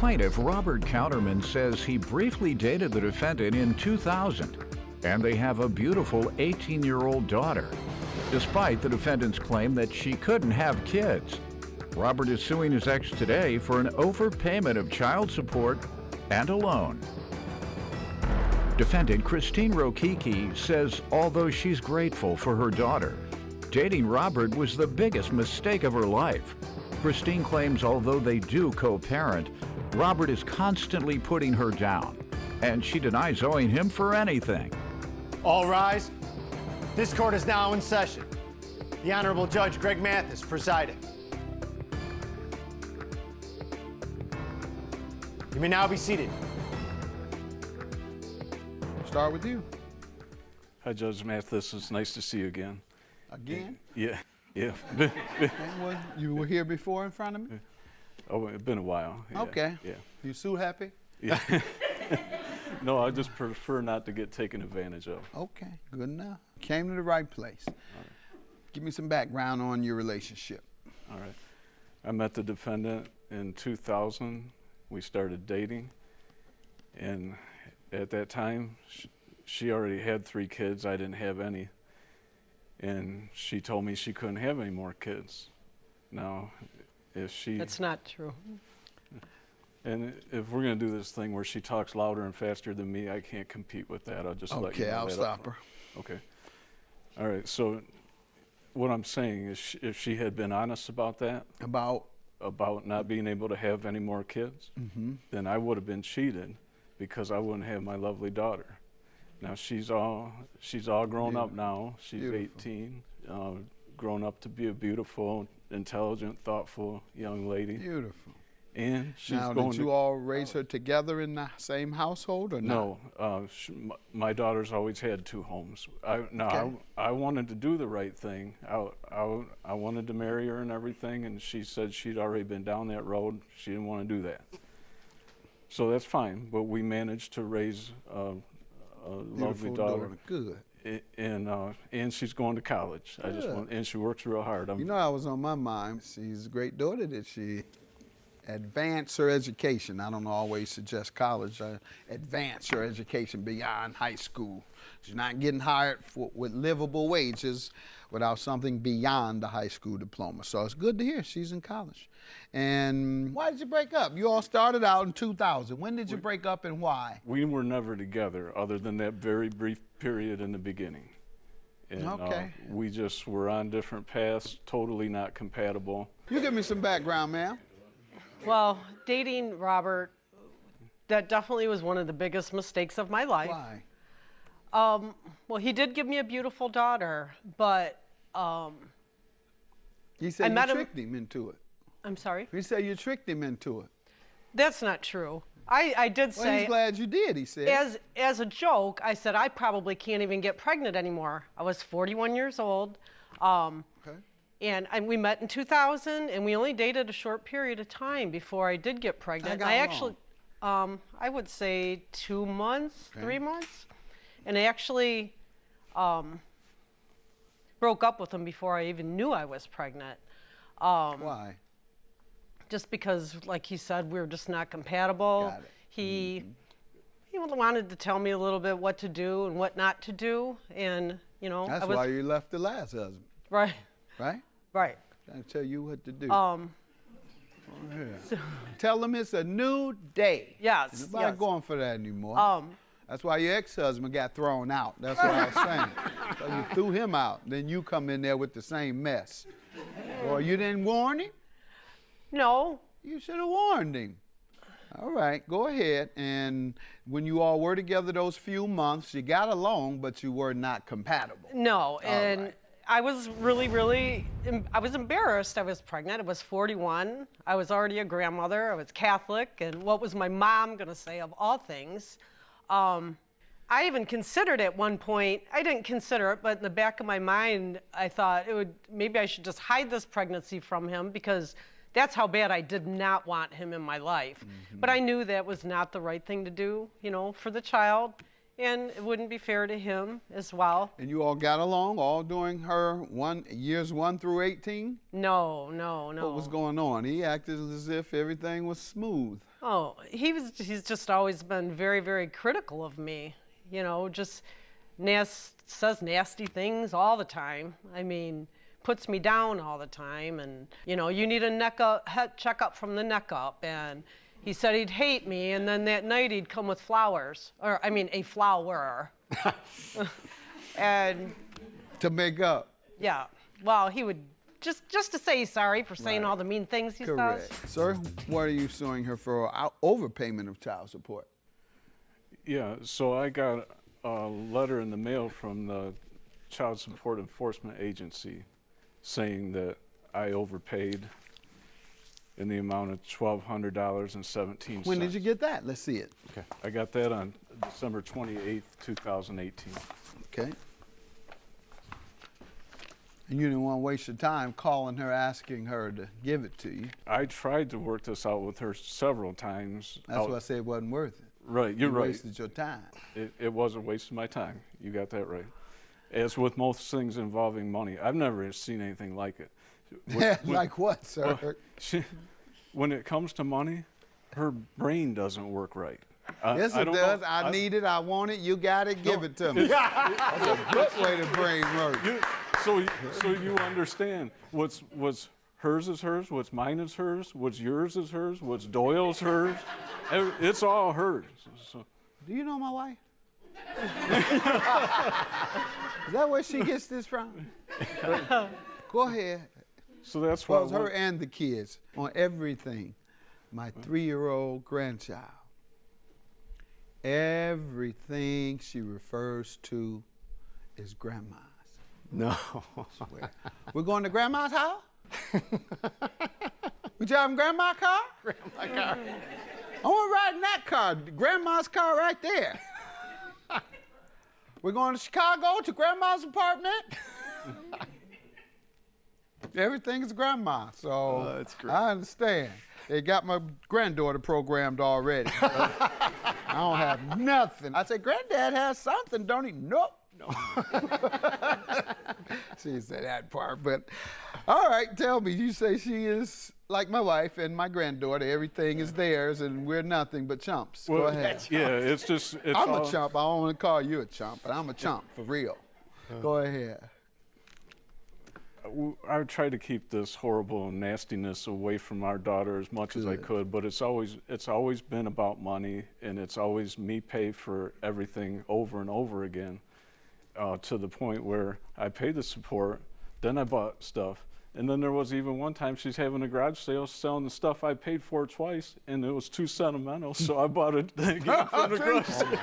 plaintiff, Robert Counterman, says he briefly dated the defendant in 2000, and they have a beautiful 18-year-old daughter, despite the defendant's claim that she couldn't have kids. Robert is suing his ex today for an overpayment of child support and a loan. Defendant Christine Rokicki says although she's grateful for her daughter, dating Robert was the biggest mistake of her life. Christine claims although they do co-parent, Robert is constantly putting her down, and she denies owing him for anything. All rise. This court is now in session. The Honorable Judge Greg Mathis presiding. You may now be seated. Start with you. Hi, Judge Mathis. It's nice to see you again. Again? Yeah. You were here before in front of me? Oh, it's been a while. Yeah. Okay. Yeah. You sue happy? Yeah. No, I just prefer not to get taken advantage of. Okay, good enough. Came to the right place. All right. Give me some background on your relationship. All right. I met the defendant in 2000. We started dating, and at that time, she already had 3 kids. I didn't have any. And she told me she couldn't have any more kids. Now, if she... That's not true. And if we're going to do this thing where she talks louder and faster than me, I can't compete with that. I'll just let you know. Okay, I'll stop her. Okay. All right, so what I'm saying is if she had been honest about that, about not being able to have any more kids, then I would have been cheated because I wouldn't have my lovely daughter. Now she's all grown up now. She's 18, grown up to be a beautiful, intelligent, thoughtful young lady. Beautiful. And she's now, going did you all raise her together in the same household or not? No, my daughter's always had 2 homes. I wanted to do the right thing. I wanted to marry her and everything, and she said she'd already been down that road. She didn't want to do that. So that's fine, but we managed to raise a lovely daughter. Good. And she's going to college. Good. And she works real hard. You know, I was on my mind. She's a great daughter. Did she advance her education? I don't always suggest college. Advance her education beyond high school. She's not getting hired with livable wages without something beyond the high school diploma. So it's good to hear she's in college. And why did you break up? You all started out in 2000. When did you break up and why? We were never together other than that very brief period in the beginning. And, okay. We just were on different paths, totally not compatible. You give me some background, ma'am. Well, dating Robert, that definitely was one of the biggest mistakes of my life. Why? Well, he did give me a beautiful daughter, but You said you tricked him into it. I'm sorry? You said you tricked him into it. That's not true. I did say... Well, he's glad you did, he said. As a joke, I said I probably can't even get pregnant anymore. I was 41 years old. Okay. And we met in 2000, and we only dated a short period of time before I did get pregnant. How actually, I would say 2 months, 3 months. And I actually broke up with him before I even knew I was pregnant. Why? Just because, like he said, we were just not compatible. Got it. He wanted to tell me a little bit what to do and what not to do, and you know. That's why you left the last husband. Right. Right? Right. Trying to tell you what to do. So, tell them it's a new day. Yes. Nobody going for that anymore. That's why your ex-husband got thrown out. That's what I was saying. So you threw him out. Then you come in there with the same mess. Or you didn't warn him? No. You should have warned him. All right, go ahead. And when you all were together those few months, you got along, but you were not compatible. No, and right. I was really, I was embarrassed I was pregnant. I was 41. I was already a grandmother. I was Catholic. And what was my mom going to say of all things? I even considered at one point, I didn't consider it, but in the back of my mind, I thought maybe I should just hide this pregnancy from him because that's how bad I did not want him in my life. Mm-hmm. But I knew that was not the right thing to do, you know, for the child. and it wouldn't be fair to him as well. And you all got along all during her years 1 through 18? No. What was going on? He acted as if everything was smooth. Oh, he's just always been very, very critical of me. You know, just says nasty things all the time. I mean, puts me down all the time, and you know, you need a head checkup from the neck up, and he said he'd hate me, and then that night he'd come with flowers, or I mean a flower. And to make up. Yeah. Well, he would just to say he's sorry for saying all the mean things he Correct. says. Sir, what are you suing her for? Overpayment of child support. Yeah, so I got a letter in the mail from the Child Support Enforcement Agency saying that I overpaid in the amount of $1,200.17. When did you get that? Let's see it. Okay, I got that on December 28th, 2018. Okay. And you didn't want to waste your time calling her, asking her to give it to you. I tried to work this out with her several times. That's why I said it wasn't worth it. Right, you're right. You wasted your time. It wasn't wasting my time. You got that right. As with most things involving money, I've never seen anything like it. Like what, sir? Well, when it comes to money, her brain doesn't work right. Yes, it does. I need it. I want it. You got it. Give it to me. That's a good way to brain work. So you understand what's hers is hers, what's mine is hers, what's yours is hers, what's Doyle's hers. It's all hers. So. Do you know my wife? Is that where she gets this from? Go ahead. So that's why. Well, her and the kids on everything. My 3-year-old grandchild. Everything she refers to is grandma's. No. We're going to grandma's house? We driving grandma's car? Grandma car. I want to ride in that car, grandma's car right there. We're going to Chicago to grandma's apartment. Everything is grandma, so that's great. I understand. They got my granddaughter programmed already. I don't have nothing. I said, Granddad has something, don't he? Nope. No. She said that part, but all right, tell me, you say she is like my wife and my granddaughter, everything is theirs and we're nothing but chumps. Well, go ahead. Yeah, it's I'm a chump. I don't want to call you a chump, but I'm a chump for real. Go ahead. I try to keep this horrible nastiness away from our daughter as much as I could, but it's always been about money, and it's always me pay for everything over and over again, to the point where I paid the support, then I bought stuff, and then there was even one time she's having a garage sale selling the stuff I paid for twice, and it was too sentimental, so I bought it again from the garage sale.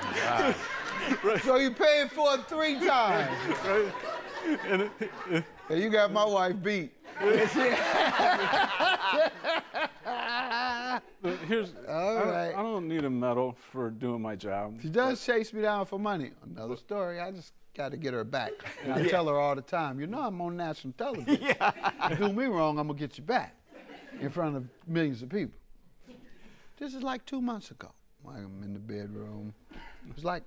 Right. So you paid for it 3 times. Right. And you got my wife beat. All right. I don't need a medal for doing my job. She does chase me down for money. Another story. I just got to get her back. And I tell her all the time, you know I'm on national television. You do me wrong, I'm going to get you back in front of millions of people. This is like 2 months ago. I'm in the bedroom. It was like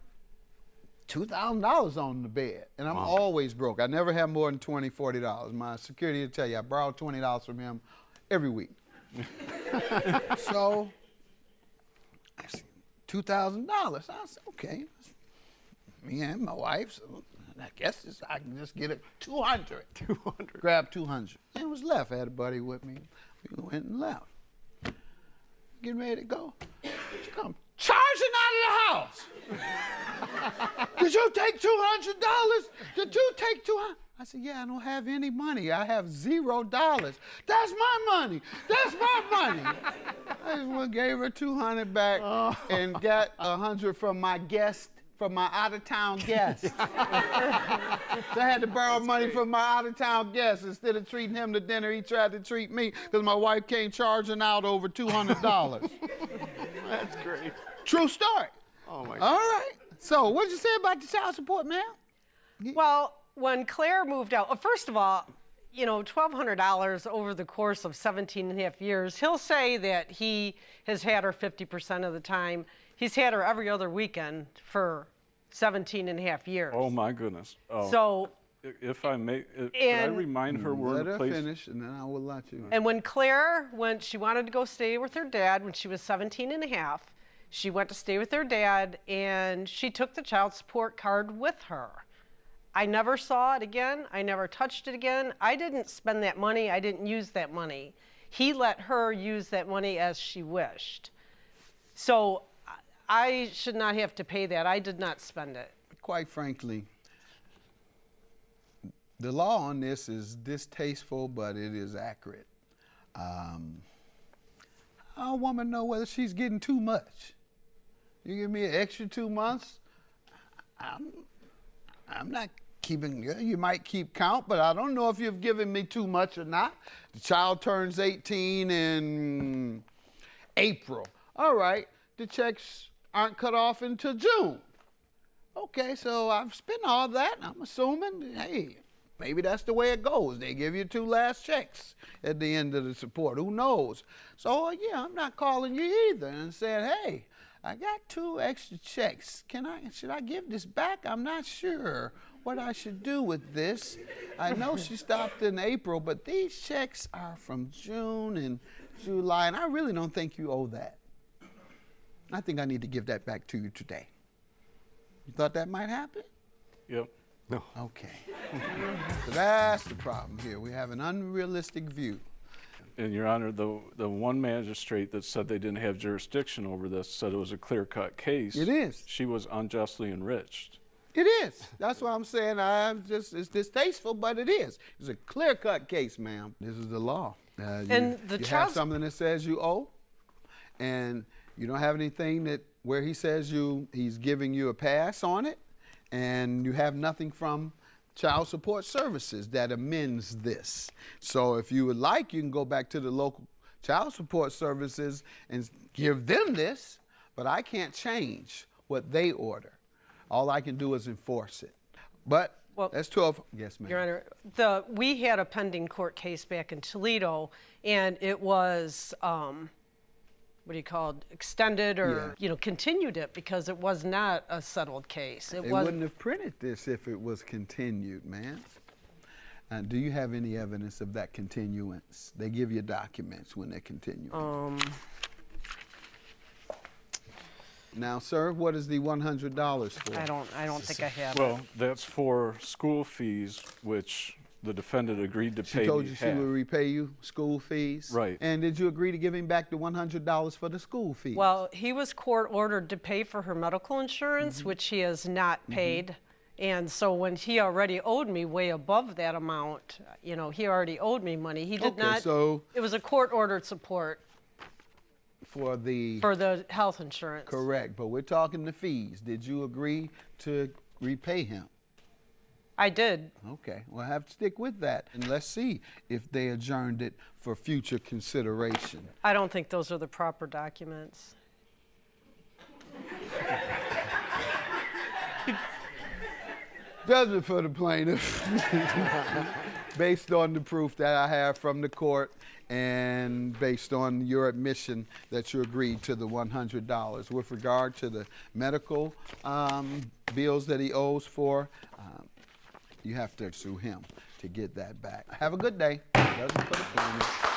$2,000 on the bed, and I'm always broke. I never have more than $20, $40. My security will tell you I borrowed $20 from him every week. So, I said, $2,000. I said, okay, me and my wife, so I guess I can just get it 200. 200. Grab 200. And it was left. I had a buddy with me. We went and left. Getting ready to go. She come charging out of the house. Did you take $200? Did you take $200? I said, yeah, I don't have any money. I have $0. That's my money. That's my money. I just gave her 200 back and got 100 from my guest, from my out-of-town guest. So I had to borrow money from my out-of-town guest. Instead of treating him to dinner, he tried to treat me because my wife came charging out over $200. That's great. True story. Oh, my God. All right. So what did you say about the child support, ma'am? Well, when Claire moved out, first of all, you know, $1,200 over the course of 17 and a half years, he'll say that he has had her 50% of the time. He's had her every other weekend for 17 and a half years. Oh my goodness. Oh. So, If I may, can I remind her where Let the her place? finish, and then I will let you. and when Claire, when she wanted to go stay with her dad when she was 17 and a half, she went to stay with her dad, and she took the child support card with her. I never saw it again. I never touched it again. I didn't spend that money. I didn't use that money. He let her use that money as she wished. So I should not have to pay that. I did not spend it. Quite frankly, the law on this is distasteful, but it is accurate. How a woman know whether she's getting too much? You give me an extra 2 months, I'm not keeping, you might keep count, but I don't know if you've given me too much or not. The child turns 18 in April. All right, the checks aren't cut off until June. Okay, so I've spent all that. I'm assuming, hey, maybe that's the way it goes. They give you 2 last checks at the end of the support. Who knows? So, yeah, I'm not calling you either and saying, hey, I got 2 extra checks. Should I give this back? I'm not sure what I should do with this. I know she stopped in April, but these checks are from June and July, and I really don't think you owe that. I think I need to give that back to you today. You thought that might happen? Yep. No. Okay. So that's the problem here. We have an unrealistic view. And Your Honor, the one magistrate that said they didn't have jurisdiction over this said it was a clear-cut case. It is. She was unjustly enriched. It is. That's what I'm saying. It's distasteful, but it is. It's a clear-cut case, ma'am. This is the law. You have something that says you owe, and you don't have anything where he says he's giving you a pass on it, and you have nothing from Child Support Services that amends this. So if you would like, you can go back to the local Child Support Services and give them this, but I can't change what they order. All I can do is enforce it. But that's 12. Yes, ma'am. Your Honor, we had a pending court case back in Toledo, and it was, extended or, continued it because it was not a settled case. They wouldn't have printed this if it was continued, man. Do you have any evidence of that continuance? They give you documents when they continue. Now, sir, what is the $100 for? I don't think I have. Well, that's for school fees, which the defendant agreed to pay. She told you she would repay you school fees? Right. And did you agree to give him back the $100 for the school fees? Well, he was court ordered to pay for her medical insurance, which he has not paid. And so when he already owed me way above that amount, he already owed me money. He did not. So it was a court ordered support. For the health insurance. Correct, but we're talking the fees. Did you agree to repay him? I did. Okay, well, I have to stick with that, and let's see if they adjourned it for future consideration. I don't think those are the proper documents. Judgment for the plaintiff, based on the proof that I have from the court and based on your admission that you agreed to the $100. With regard to the medical bills that he owes for, you have to sue him to get that back. Have a good day. Judgment for the plaintiff.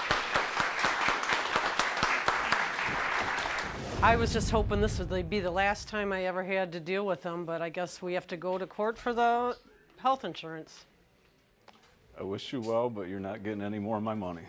I was just hoping this would be the last time I ever had to deal with him, but I guess we have to go to court for the health insurance. I wish you well, but you're not getting any more of my money.